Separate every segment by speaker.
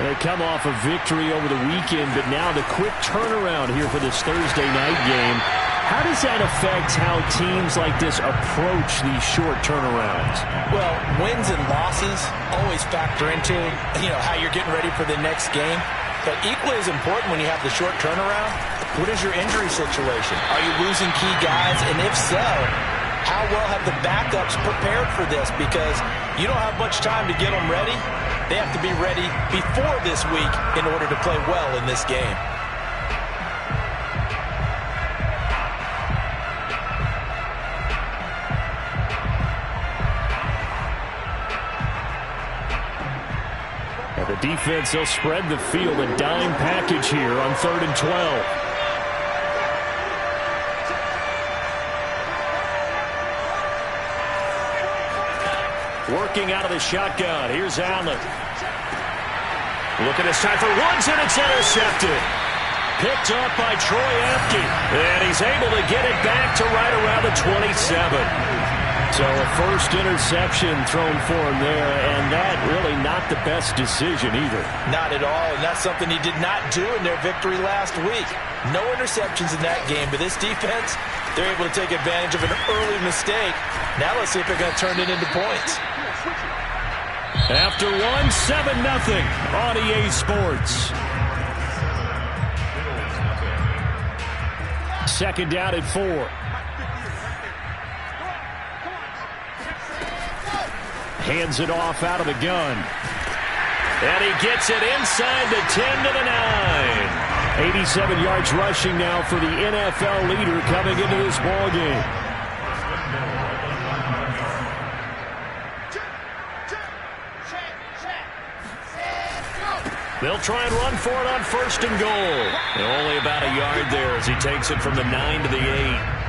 Speaker 1: They come off a victory over the weekend, but now the quick turnaround here for this Thursday night game. How does that affect how teams like this approach these short turnarounds?
Speaker 2: Well, wins and losses always factor into, how you're getting ready for the next game. But equally as important when you have the short turnaround, what is your injury situation? Are you losing key guys? And if so, how well have the backups prepared for this? Because you don't have much time to get them ready. They have to be ready before this week in order to play well in this game.
Speaker 1: And the defense, they'll spread the field, a dime package here on 3rd and 12. Working out of the shotgun. Here's Allen. Looking this time for Woods, and it's intercepted. Picked up by Troy Apke. And he's able to get it back to right around the 27. So a first interception thrown for him there, and that really not the best decision either.
Speaker 2: Not at all, and that's something he did not do in their victory last week. No interceptions in that game, but this defense, they're able to take advantage of an early mistake. Now let's see if they're going to turn it into points.
Speaker 1: After 7-0 on EA Sports. Second down at 4. Hands it off out of the gun. And he gets it inside the 10 to the 9. 87 yards rushing now for the NFL leader coming into this ballgame. They'll try and run for it on 1st and goal. And only about a yard there as he takes it from the 9 to the 8.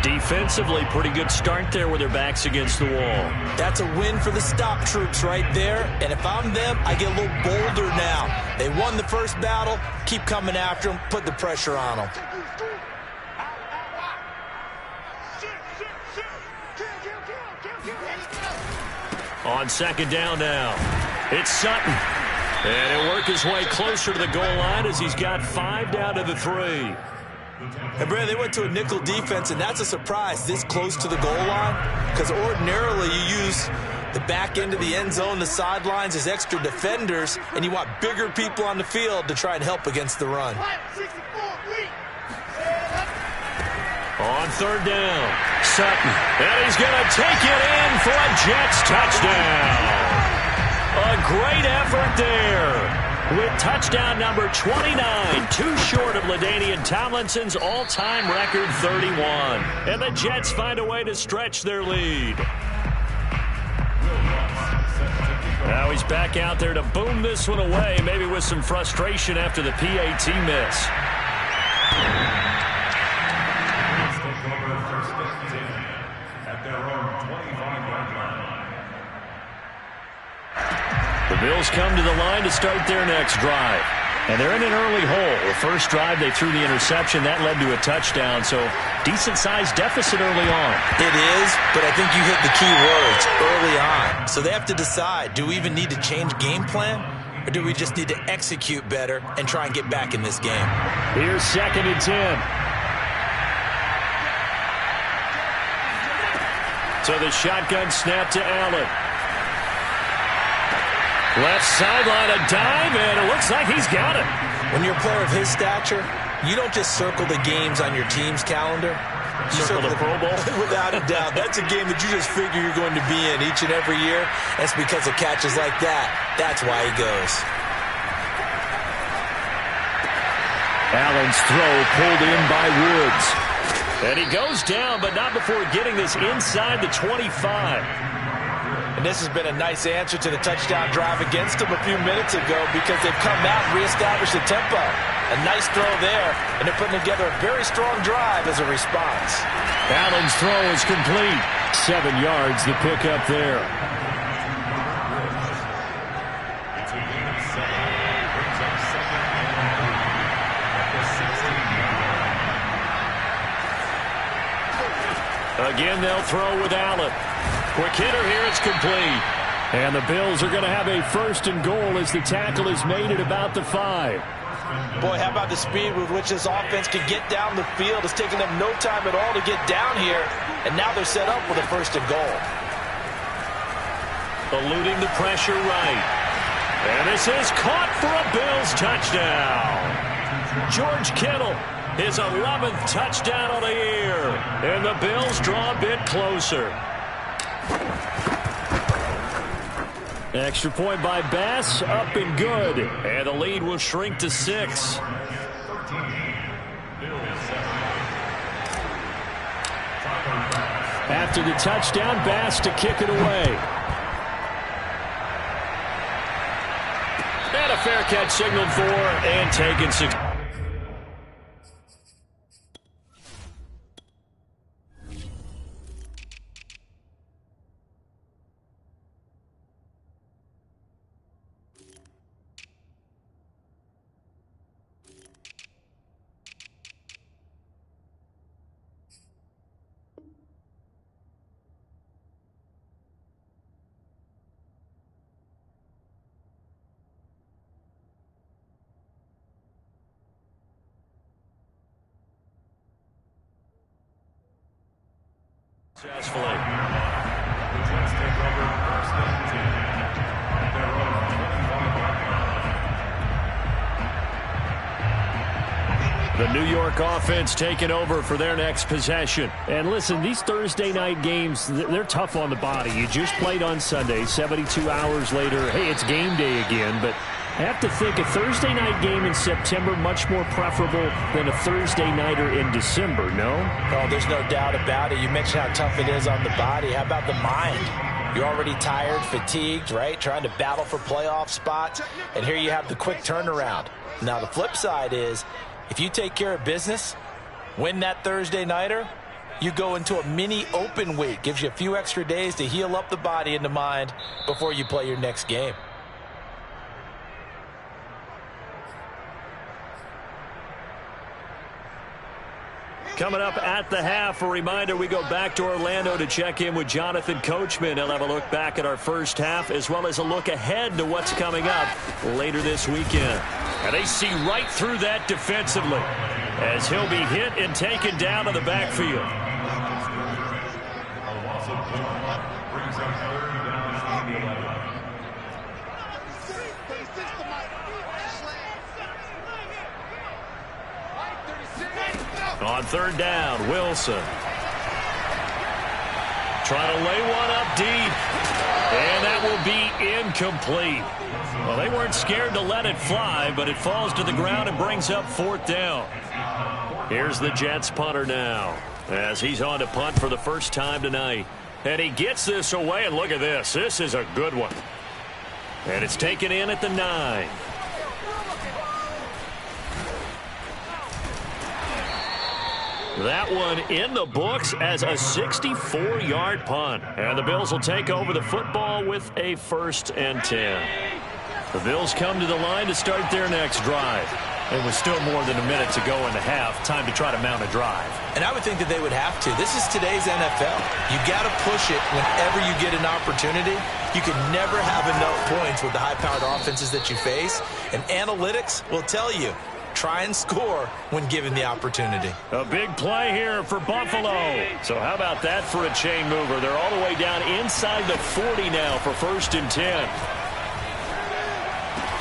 Speaker 1: Defensively, pretty good start there with their backs against the wall.
Speaker 2: That's a win for the stop troops right there. And if I'm them, I get a little bolder now. They won the first battle. Keep coming after them. Put the pressure on them.
Speaker 1: On 2nd down now, it's Sutton. And he'll work his way closer to the goal line as he's got 5 down to the 3.
Speaker 2: And, Brad, they went to a nickel defense, and that's a surprise this close to the goal line, because ordinarily you use the back end of the end zone, the sidelines as extra defenders, and you want bigger people on the field to try and help against the run.
Speaker 1: On 3rd down, Sutton, and he's going to take it in for a Jets touchdown. A great effort there. With touchdown number 29, too short of LaDainian Tomlinson's all-time record 31. And the Jets find a way to stretch their lead. Now he's back out there to boom this one away, maybe with some frustration after the PAT miss. The Bills come to the line to start their next drive. And they're in an early hole. The first drive, they threw the interception. That led to a touchdown. So decent-sized deficit early on.
Speaker 2: It is, but I think you hit the key words early on. So they have to decide, do we even need to change game plan? Or do we just need to execute better and try and get back in this game?
Speaker 1: Here's 2nd and 10. So the shotgun snap to Allen. Left sideline, a dive, and it looks like he's got it.
Speaker 2: When you're a player of his stature, you don't just circle the games on your team's calendar. You
Speaker 1: circle the Pro Bowl?
Speaker 2: Without a doubt. That's a game that you just figure you're going to be in each and every year. That's because of catches like that. That's why he goes.
Speaker 1: Allen's throw pulled in by Woods. And he goes down, but not before getting this inside the 25.
Speaker 2: And this has been a nice answer to the touchdown drive against them a few minutes ago because they've come out and reestablished the tempo. A nice throw there, and they're putting together a very strong drive as a response.
Speaker 1: Allen's throw is complete. 7 yards, the pickup there. Again, they'll throw with Allen. Quick hitter here, it's complete. And the Bills are going to have a 1st and goal as the tackle is made at about the 5.
Speaker 2: Boy, how about the speed with which this offense can get down the field. It's taken them no time at all to get down here. And now they're set up with a 1st and goal.
Speaker 1: Eluding the pressure right. And this is caught for a Bills touchdown. George Kittle, his 11th touchdown of the year. And the Bills draw a bit closer. Extra point by Bass, up and good. And the lead will shrink to 6. After the touchdown, Bass to kick it away. And a fair catch signaled for and taken 6. Successfully. The New York offense taking over for their next possession. And listen, these Thursday night games, they're tough on the body. You just played on Sunday, 72 hours later, hey, it's game day again, but I have to think a Thursday night game in September much more preferable than a Thursday nighter in December, no?
Speaker 2: Oh, there's no doubt about it. You mentioned how tough it is on the body. How about the mind? You're already tired, fatigued, right? Trying to battle for playoff spots. And here you have the quick turnaround. Now, the flip side is, if you take care of business, win that Thursday nighter, you go into a mini open week. Gives you a few extra days to heal up the body and the mind before you play your next game.
Speaker 1: Coming up at the half, a reminder, we go back to Orlando to check in with Jonathan Coachman. He'll have a look back at our first half as well as a look ahead to what's coming up later this weekend. And they see right through that defensively as he'll be hit and taken down to the backfield. On 3rd down, Wilson. Trying to lay one up deep. And that will be incomplete. Well, they weren't scared to let it fly, but it falls to the ground and brings up 4th down. Here's the Jets punter now as he's on to punt for the first time tonight. And he gets this away, and look at this. This is a good one. And it's taken in at the 9. That one in the books as a 64-yard punt. And the Bills will take over the football with a 1st and 10. The Bills come to the line to start their next drive. It was still more than a minute to go in the half. Time to try to mount a drive.
Speaker 2: And I would think that they would have to. This is today's NFL. You got to push it whenever you get an opportunity. You can never have enough points with the high-powered offenses that you face. And analytics will tell you, try and score when given the opportunity.
Speaker 1: A big play here for Buffalo. So how about that for a chain mover? They're all the way down inside the 40 now for 1st and 10.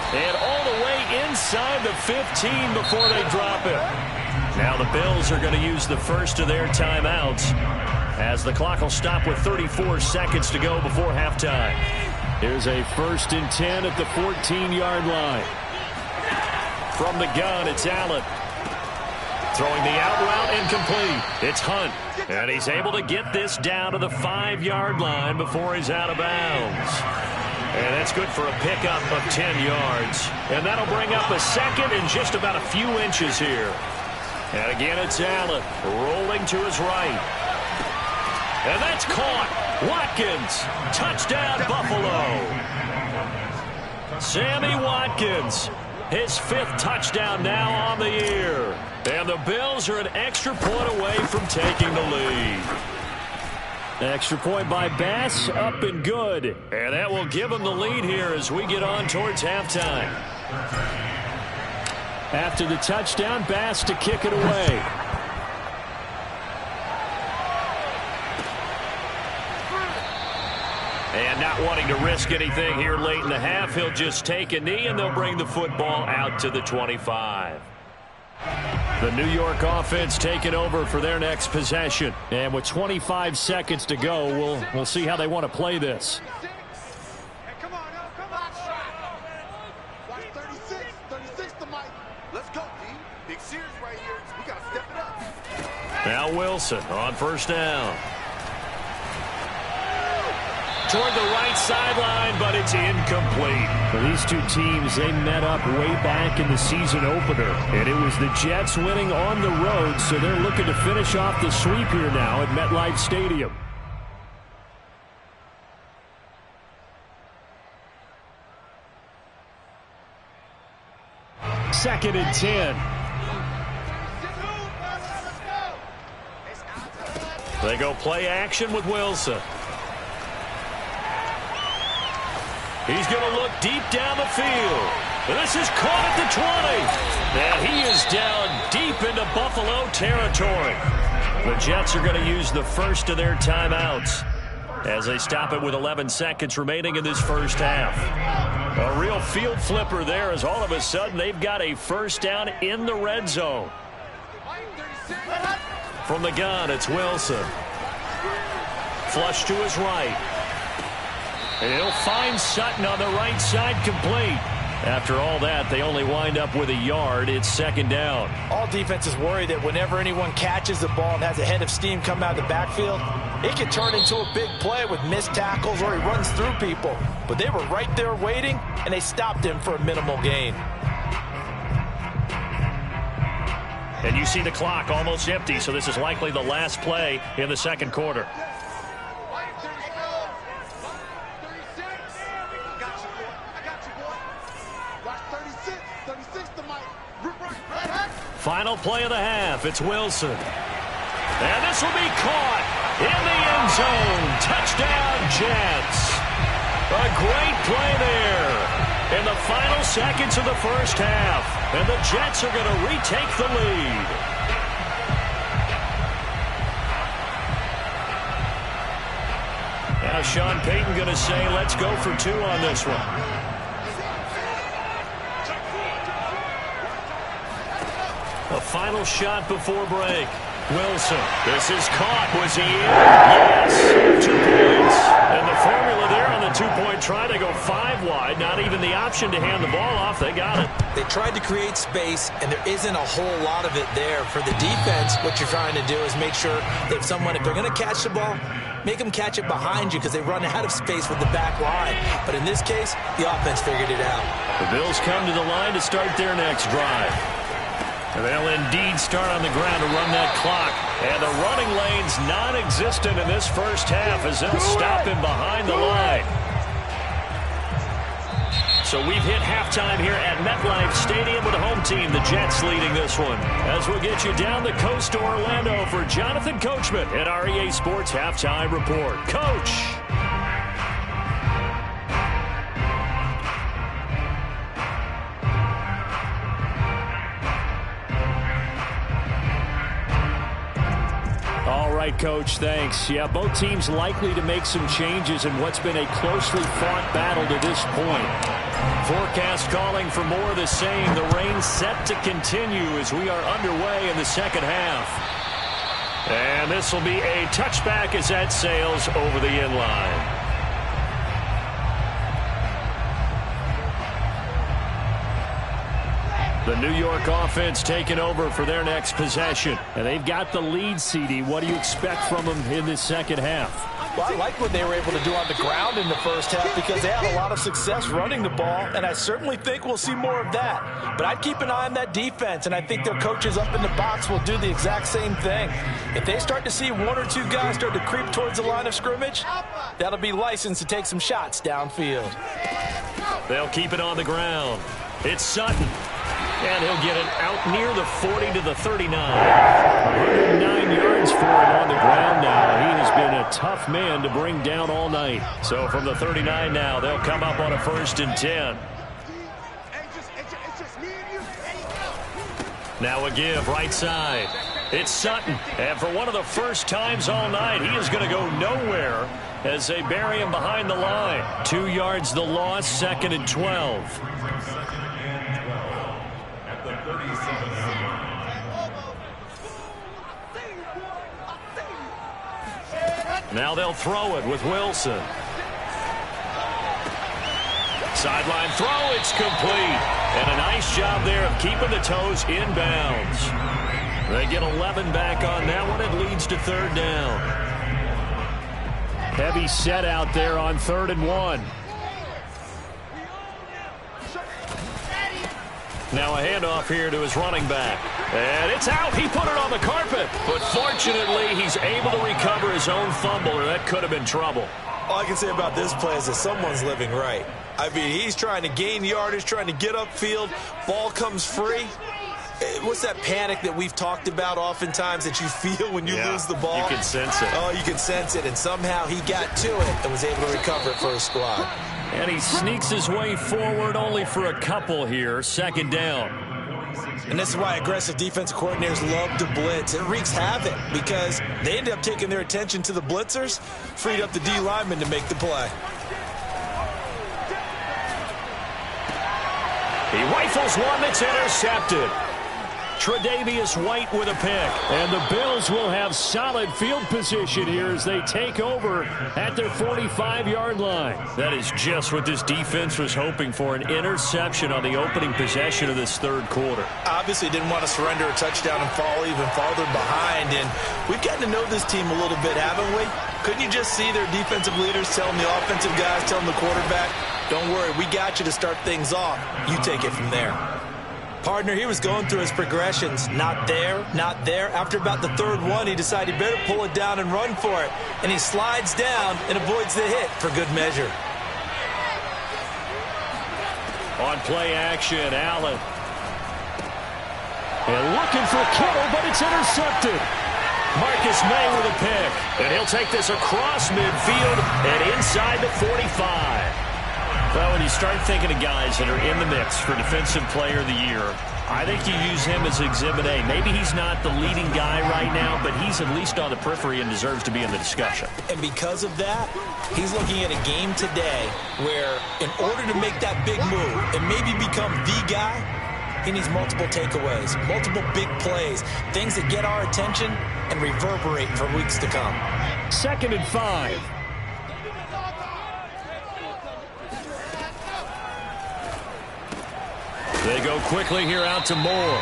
Speaker 1: And all the way inside the 15 before they drop it. Now the Bills are going to use the first of their timeouts as the clock will stop with 34 seconds to go before halftime. Here's a 1st and 10 at the 14-yard line. From the gun, it's Allen. Throwing the out route incomplete. It's Hunt. And he's able to get this down to the 5-yard line before he's out of bounds. And that's good for a pickup of 10 yards. And that'll bring up a 2nd and just about a few inches here. And again, it's Allen rolling to his right. And that's caught. Watkins. Touchdown, Buffalo. Sammy Watkins. His 5th touchdown now on the year. And the Bills are an extra point away from taking the lead. Extra point by Bass, up and good. And that will give them the lead here as we get on towards halftime. After the touchdown, Bass to kick it away. And not wanting to risk anything here late in the half, he'll just take a knee and they'll bring the football out to the 25. The New York offense taking over for their next possession. And with 25 seconds to go, we'll see how they want to play this. Now Wilson on first down. Toward the right sideline, but it's incomplete. For these two teams, they met up way back in the season opener. And it was the Jets winning on the road, so they're looking to finish off the sweep here now at MetLife Stadium. Second and 10. They go play action with Wilson. He's going to look deep down the field. This is caught at the 20. And he is down deep into Buffalo territory. The Jets are going to use the first of their timeouts as they stop it with 11 seconds remaining in this first half. A real field flipper there as all of a sudden they've got a first down in the red zone. From the gun, it's Wilson. Flush to his right. And he'll find Sutton on the right side complete. After all that, they only wind up with a yard. It's second down.
Speaker 2: All defenses worry that whenever anyone catches the ball and has a head of steam come out of the backfield, it can turn into a big play with missed tackles or he runs through people. But they were right there waiting, and they stopped him for a minimal gain.
Speaker 1: And you see the clock almost empty, so this is likely the last play in the second quarter. Final play of the half. It's Wilson. And this will be caught in the end zone. Touchdown, Jets. A great play there in the final seconds of the first half. And the Jets are going to retake the lead. Now Sean Payton going to say, let's go for two on this one. A final shot before break. Wilson. This is caught. Was he in? Yes. 2 points. And the formula there on the two-point try, they go 5 wide. Not even the option to hand the ball off. They got it.
Speaker 2: They tried to create space, and there isn't a whole lot of it there. For the defense, what you're trying to do is make sure that if they're going to catch the ball, make them catch it behind you because they run out of space with the back line. But in this case, the offense figured it out.
Speaker 1: The Bills come to the line to start their next drive. And they'll indeed start on the ground to run that clock. And the running lane's non-existent in this first half as they'll stop him behind the line. So we've hit halftime here at MetLife Stadium with the home team, the Jets, leading this one. As we'll get you down the coast to Orlando for Jonathan Coachman at our EA Sports Halftime Report. Coach. All right, Coach, thanks. Yeah, both teams likely to make some changes in what's been a closely fought battle to this point. Forecast calling for more of the same. The rain set to continue as we are underway in the second half. And this will be a touchback as that sails over the end line. The New York offense taking over for their next possession. And they've got the lead, CD. What do you expect from them in this second half?
Speaker 2: Well, I like what they were able to do on the ground in the first half because they had a lot of success running the ball, and I certainly think we'll see more of that. But I'd keep an eye on that defense, and I think their coaches up in the box will do the exact same thing. If they start to see one or two guys start to creep towards the line of scrimmage, that'll be licensed to take some shots downfield.
Speaker 1: They'll keep it on the ground. It's Sutton. And he'll get it out near the 40 to the 39. 109 yards for him on the ground now. He has been a tough man to bring down all night. So from the 39 now, they'll come up on a 1st and 10. Now a give right side. It's Sutton. And for one of the first times all night, he is going to go nowhere as they bury him behind the line. 2 yards the loss, 2nd and 12. Now they'll throw it with Wilson. Sideline throw, it's complete. And a nice job there of keeping the toes inbounds. They get 11 back on that one. It leads to 3rd down. Heavy set out there on 3rd and 1. Now a handoff here to his running back. And it's out. He put it on the carpet. But fortunately, he's able to recover his own fumble, or that could have been trouble.
Speaker 2: All I can say about this play is that someone's living right. I mean, he's trying to gain yardage, trying to get upfield. Ball comes free. What's that panic that we've talked about oftentimes that you feel when you lose the ball?
Speaker 1: You can sense it.
Speaker 2: Oh, you can sense it. And somehow he got to it and was able to recover it for his squad.
Speaker 1: And he sneaks his way forward only for a couple here. 2nd down.
Speaker 2: And this is why aggressive defensive coordinators love to blitz. It wreaks havoc because they end up taking their attention to the blitzers, freed up the D lineman to make the play.
Speaker 1: He rifles one that's intercepted. Tre'Davious White with a pick. And the Bills will have solid field position here as they take over at their 45-yard line. That is just what this defense was hoping for, an interception on the opening possession of this 3rd quarter.
Speaker 2: Obviously didn't want to surrender a touchdown and fall even farther behind. And we've gotten to know this team a little bit, haven't we? Couldn't you just see their defensive leaders telling the offensive guys, telling the quarterback, don't worry, we got you to start things off. You take it from there. Partner, he was going through his progressions. Not there, not there. After about the 3rd one, he decided he better pull it down and run for it. And he slides down and avoids the hit for good measure.
Speaker 1: On play action, Allen. And looking for Kittle, but it's intercepted. Marcus May with a pick. And he'll take this across midfield and inside the 45. Well, when you start thinking of guys that are in the mix for Defensive Player of the Year, I think you use him as Exhibit A. Maybe he's not the leading guy right now, but he's at least on the periphery and deserves to be in the discussion.
Speaker 2: And because of that, he's looking at a game today where in order to make that big move and maybe become the guy, he needs multiple takeaways, multiple big plays, things that get our attention and reverberate for weeks to come.
Speaker 1: 2nd and 5. They go quickly here out to Moore.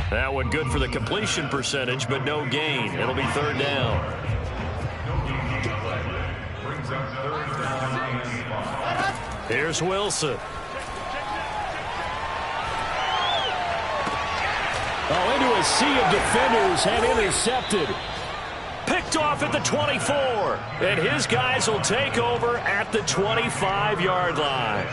Speaker 1: That one good for the completion percentage, but no gain. It'll be 3rd down. Here's Wilson. Oh, into a sea of defenders and intercepted. Picked off at the 24. And his guys will take over at the 25-yard line.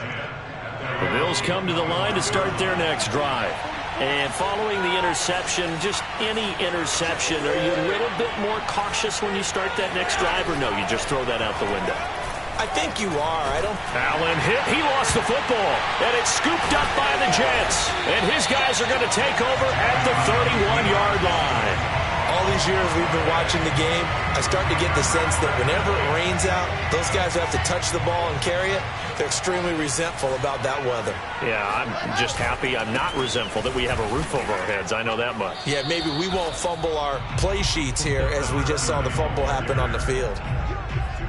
Speaker 1: The Bills come to the line to start their next drive. And following the interception, just any interception, are you a little bit more cautious when you start that next drive, or no, you just throw that out the window?
Speaker 2: I think you are.
Speaker 1: Allen hit. He lost the football. And it's scooped up by the Jets. And his guys are going to take over at the 31-yard line.
Speaker 2: All these years we've been watching the game, I start to get the sense that whenever it rains out, those guys who have to touch the ball and carry it, they're extremely resentful about that weather.
Speaker 1: Yeah, I'm just happy I'm not resentful that we have a roof over our heads. I know that much.
Speaker 2: Yeah, maybe we won't fumble our play sheets here as we just saw the fumble happen on the field.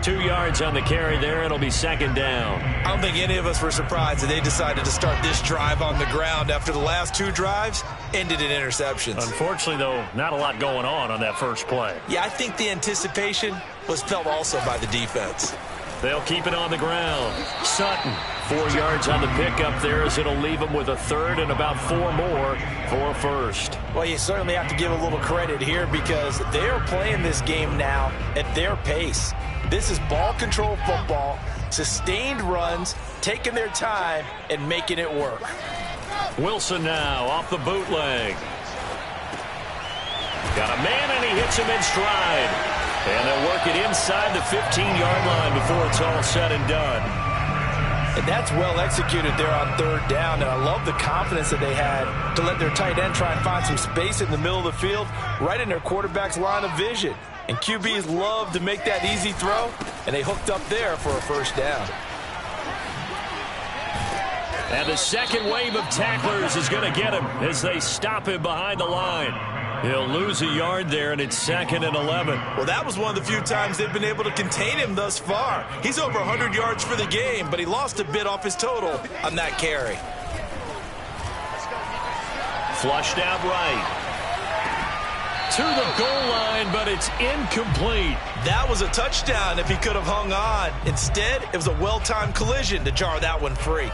Speaker 1: 2 yards on the carry there. It'll be 2nd down.
Speaker 2: I don't think any of us were surprised that they decided to start this drive on the ground after the last 2 drives ended in interceptions.
Speaker 1: Unfortunately, though, not a lot going on that first play.
Speaker 2: Yeah, I think the anticipation was felt also by the defense.
Speaker 1: They'll keep it on the ground. Sutton, 4 yards on the pickup there as it'll leave them with a 3rd and about 4 more for a 1st.
Speaker 2: Well, you certainly have to give a little credit here because they are playing this game now at their pace. This is ball control football, sustained runs, taking their time, and making it work.
Speaker 1: Wilson now off the bootleg. Got a man, and he hits him in stride. And they'll work it inside the 15-yard line before it's all said and done.
Speaker 2: And that's well executed there on third down. And I love the confidence that they had to let their tight end try and find some space in the middle of the field, right in their quarterback's line of vision. And QBs love to make that easy throw, and they hooked up there for a first down.
Speaker 1: And the second wave of tacklers is going to get him as they stop him behind the line. He'll lose a yard there, and it's 2nd and 11.
Speaker 2: Well, that was one of the few times they've been able to contain him thus far. He's over 100 yards for the game, but he lost a bit off his total on that carry.
Speaker 1: Flushed out right. To the goal line, but it's incomplete.
Speaker 2: That was a touchdown if he could have hung on. Instead, it was a well-timed collision to jar that one free.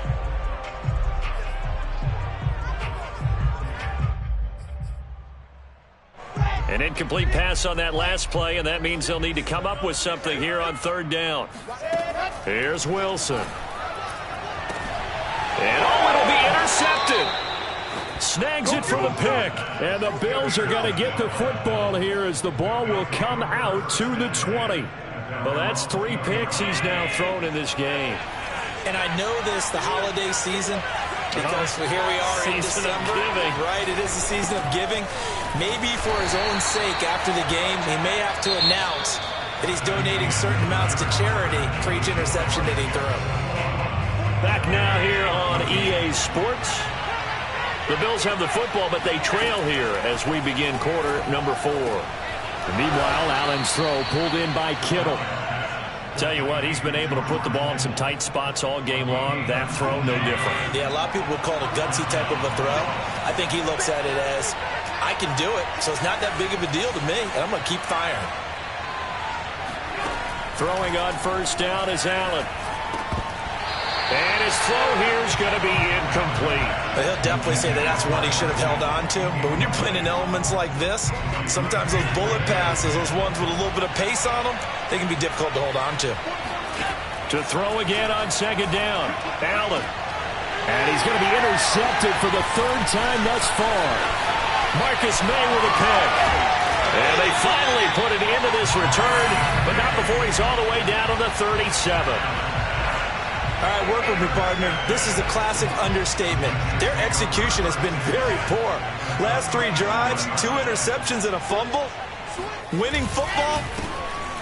Speaker 1: An incomplete pass on that last play, and that means they'll need to come up with something here on third down. Here's Wilson. And it'll be intercepted. Snags it for the pick. And the Bills are going to get the football here as the ball will come out to the 20. Well, that's 3 picks he's now thrown in this game.
Speaker 2: And I know this, the holiday season, because here we are in December. Right, it is the season of giving. Maybe for his own sake after the game, he may have to announce that he's donating certain amounts to charity for each interception that he threw.
Speaker 1: Back now here on EA Sports. The Bills have the football, but they trail here as we begin quarter number 4. And meanwhile, Allen's throw pulled in by Kittle. Tell you what, he's been able to put the ball in some tight spots all game long. That throw, no different. Yeah, a lot of people would call it a gutsy type of a throw. I think he looks at it as, I can do it, so it's not that big of a deal to me, and I'm going to keep firing. Throwing on first down is Allen. And his throw here is going to be incomplete. But he'll definitely say that that's one he should have held on to. But when you're playing in elements like this, sometimes those bullet passes, those ones with a little bit of pace on them, they can be difficult to hold on to. To throw again on second down, Allen. And he's going to be intercepted for the 3rd time thus far. Marcus May with a pick. And they finally put it into this return, but not before he's all the way down to the 37. All right, work with me, partner. This is a classic understatement. Their execution has been very poor. Last 3 drives, 2 interceptions and a fumble. Winning football,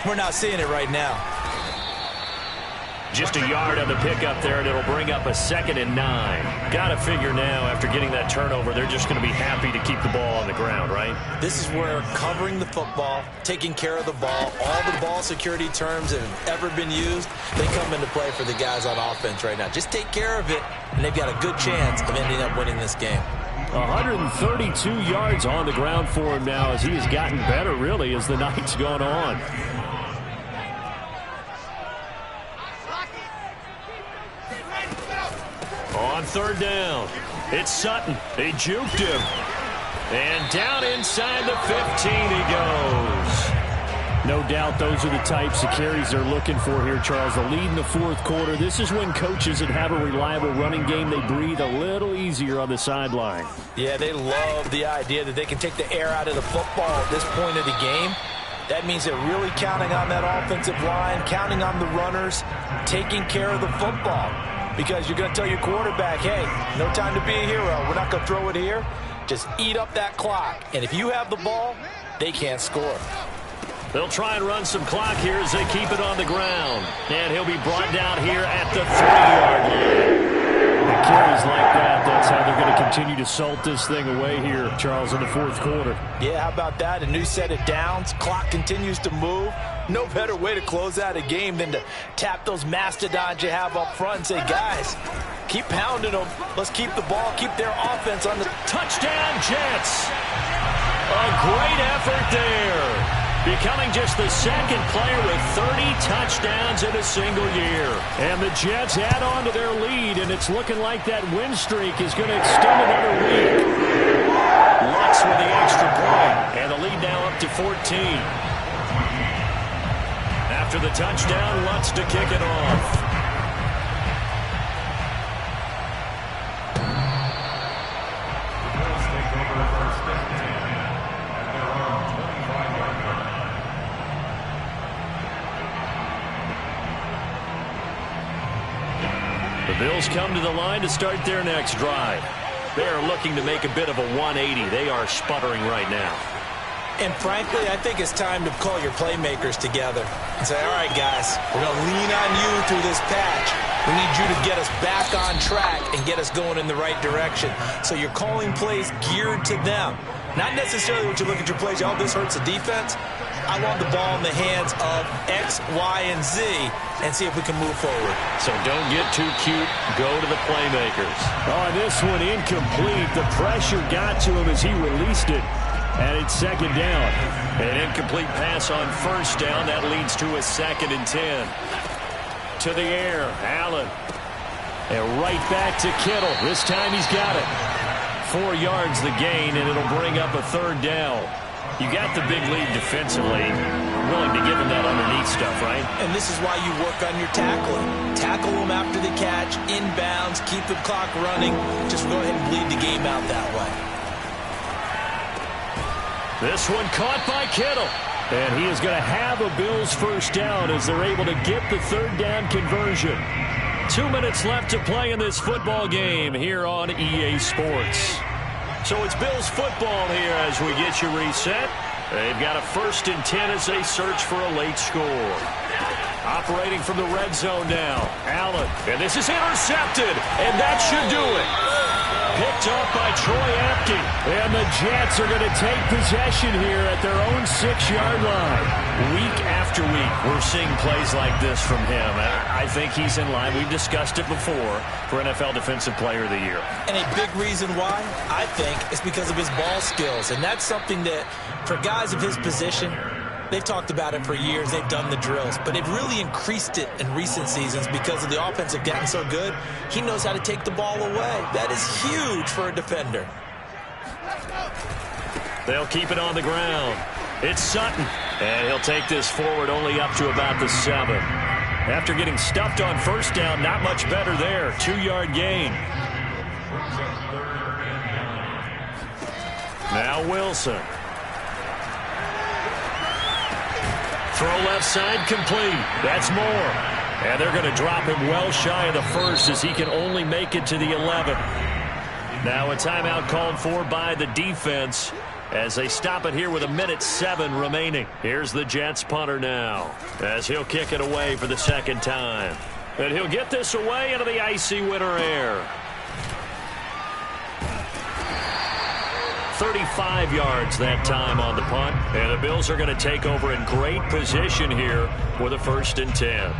Speaker 1: we're not seeing it right now. Just a yard on the pickup there, and it'll bring up a 2nd and 9. Got to figure now, after getting that turnover, they're just going to be happy to keep the ball on the ground, right? This is where covering the football, taking care of the ball, all the ball security terms that have ever been used, they come into play for the guys on offense right now. Just take care of it, and they've got a good chance of ending up winning this game. 132 yards on the ground for him now as he has gotten better, really, as the night's gone on. On third down, it's Sutton. They juked him. And down inside the 15 he goes. No doubt those are the types of carries they're looking for here, Charles. The lead in the 4th quarter. This is when coaches that have a reliable running game, they breathe a little easier on the sideline. Yeah, they love the idea that they can take the air out of the football at this point of the game. That means they're really counting on that offensive line, counting on the runners, taking care of the football. Because you're going to tell your quarterback, hey, no time to be a hero. We're not going to throw it here. Just eat up that clock. And if you have the ball, they can't score. They'll try and run some clock here as they keep it on the ground. And he'll be brought down here at the 3-yard line. The carries like that, that's how they're going to continue to salt this thing away here, Charles, in the 4th quarter. Yeah, how about that? A new set of downs. Clock continues to move. No better way to close out a game than to tap those mastodons you have up front and say, guys, keep pounding them. Let's keep the ball, keep their offense on the touchdown, Jets. A great effort there. Becoming just the 2nd player with 30 touchdowns in a single year. And the Jets add on to their lead, and it's looking like that win streak is going to extend another week. Lutz with the extra point, and the lead now up to 14. After the touchdown, Lutz to kick it off. Bills come to the line to start their next drive. They are looking to make a bit of a 180. They are sputtering right now.
Speaker 2: And frankly, I think it's time to call your playmakers together and say, all right, guys, we're going to lean on you through this patch. We need you to get us back on track and get us going in the right direction. So you're calling plays geared to them. Not necessarily what you look at your plays, oh, this hurts the defense. I want the ball in the hands of X, Y, and Z and see if we can move forward.
Speaker 1: So don't get too cute. Go to the playmakers.
Speaker 3: Oh, this one incomplete. The pressure got to him as he released it. And it's second down.
Speaker 1: An incomplete pass on first down. That leads to a 2nd and 10. To the air, Allen.
Speaker 3: And right back to Kittle. This time he's got it.
Speaker 1: 4 yards the gain, and it'll bring up a 3rd down. You got the big lead defensively. Willing to give him that underneath stuff, right?
Speaker 2: And this is why you work on your tackling. Tackle them after the catch, inbounds, keep the clock running. Just go ahead and bleed the game out that way.
Speaker 1: This one caught by Kittle.
Speaker 3: And he is going to have a Bills first down as they're able to get the 3rd down conversion.
Speaker 1: 2 minutes left to play in this football game here on EA Sports. So it's Bills football here as we get you reset. They've got a 1st and 10 as they search for a late score. Operating from the red zone now, Allen. And this is intercepted, and that should do it. Picked up by Troy Apke.
Speaker 3: And the Jets are going to take possession here at their own 6-yard line.
Speaker 1: Week after week, we're seeing plays like this from him. I think he's in line. We've discussed it before for NFL Defensive Player of the Year.
Speaker 2: And a big reason why, I think, is because of his ball skills. And that's something that, for guys of his position, they've talked about it for years. They've done the drills. But they've really increased it in recent seasons because of the offense have gotten so good. He knows how to take the ball away. That is huge for a defender.
Speaker 1: They'll keep it on the ground. It's Sutton. And he'll take this forward only up to about the 7. After getting stuffed on first down, not much better there. 2-yard gain. Now Wilson. Throw left side complete. That's Moore. And they're going to drop him well shy of the 1st as he can only make it to the 11. Now a timeout called for by the defense as they stop it here with 1:07 remaining. Here's the Jets punter now as he'll kick it away for the 2nd time. And he'll get this away into the icy winter air. 35 yards that time on the punt. And the Bills are going to take over in great position here with a 1st and 10.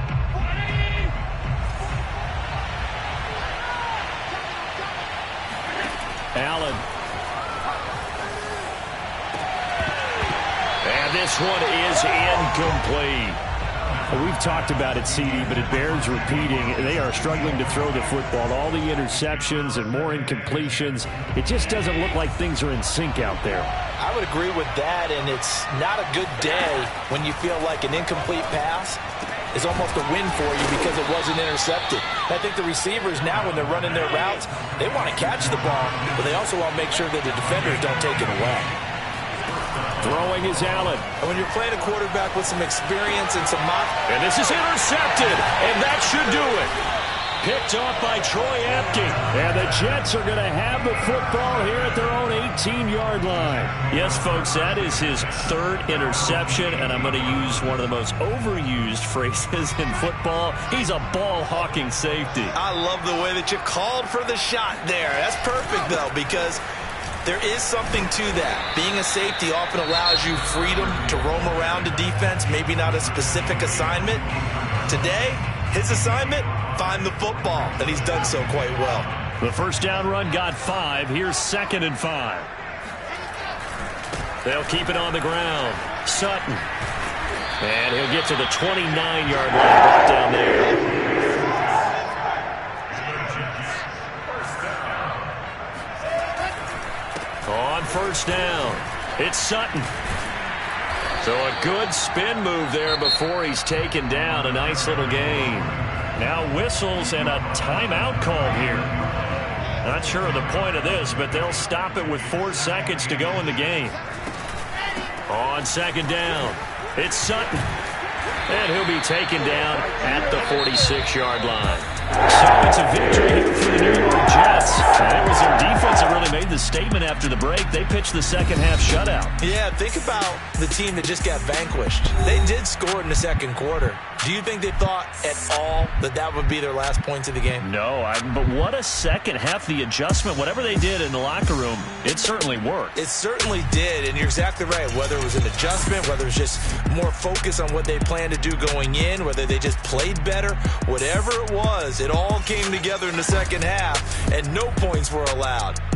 Speaker 3: Allen.
Speaker 1: And this one is incomplete.
Speaker 3: We've talked about it, CD, but it bears repeating. They are struggling to throw the football. All the interceptions and more incompletions. It just doesn't look like things are in sync out there.
Speaker 2: I would agree with that, and it's not a good day when you feel like an incomplete pass is almost a win for you because it wasn't intercepted. I think the receivers now, when they're running their routes, they want to catch the ball, but they also want to make sure that the defenders don't take it away.
Speaker 3: Throwing is Allen.
Speaker 2: And when you're playing a quarterback with some experience and some mock.
Speaker 1: And this is intercepted, and that should do it. Picked off by Troy Apke.
Speaker 3: And the Jets are going to have the football here at their own 18-yard line.
Speaker 1: Yes, folks, that is his 3rd interception, and I'm going to use one of the most overused phrases in football. He's a ball-hawking safety.
Speaker 2: I love the way that you called for the shot there. That's perfect, though, because there is something to that. Being a safety often allows you freedom to roam around a defense, maybe not a specific assignment. Today, his assignment, find the football, and he's done so quite well.
Speaker 1: The 1st down run got 5. Here's 2nd and 5. They'll keep it on the ground. Sutton. And he'll get to the 29-yard line, brought down there. On 1st down, it's Sutton. So a good spin move there before he's taken down. A nice little gain. Now whistles and a timeout called here. Not sure of the point of this, but they'll stop it with 4 seconds to go in the game. On 2nd down, it's Sutton. And he'll be taken down at the 46-yard line.
Speaker 3: So it's a victory here for the New York Jets. And it was their defense that really made the statement after the break. They pitched the second half shutout.
Speaker 2: Yeah, think about the team that just got vanquished. They did score in the second quarter. Do you think they thought at all that that would be their last points of the game?
Speaker 3: No, but what a second half. The adjustment, whatever they did in the locker room, it certainly worked.
Speaker 2: It certainly did, and you're exactly right. Whether it was an adjustment, whether it was just more focus on what they planned to do going in, whether they just played better, whatever it was, it all came together in the second half, and no points were allowed.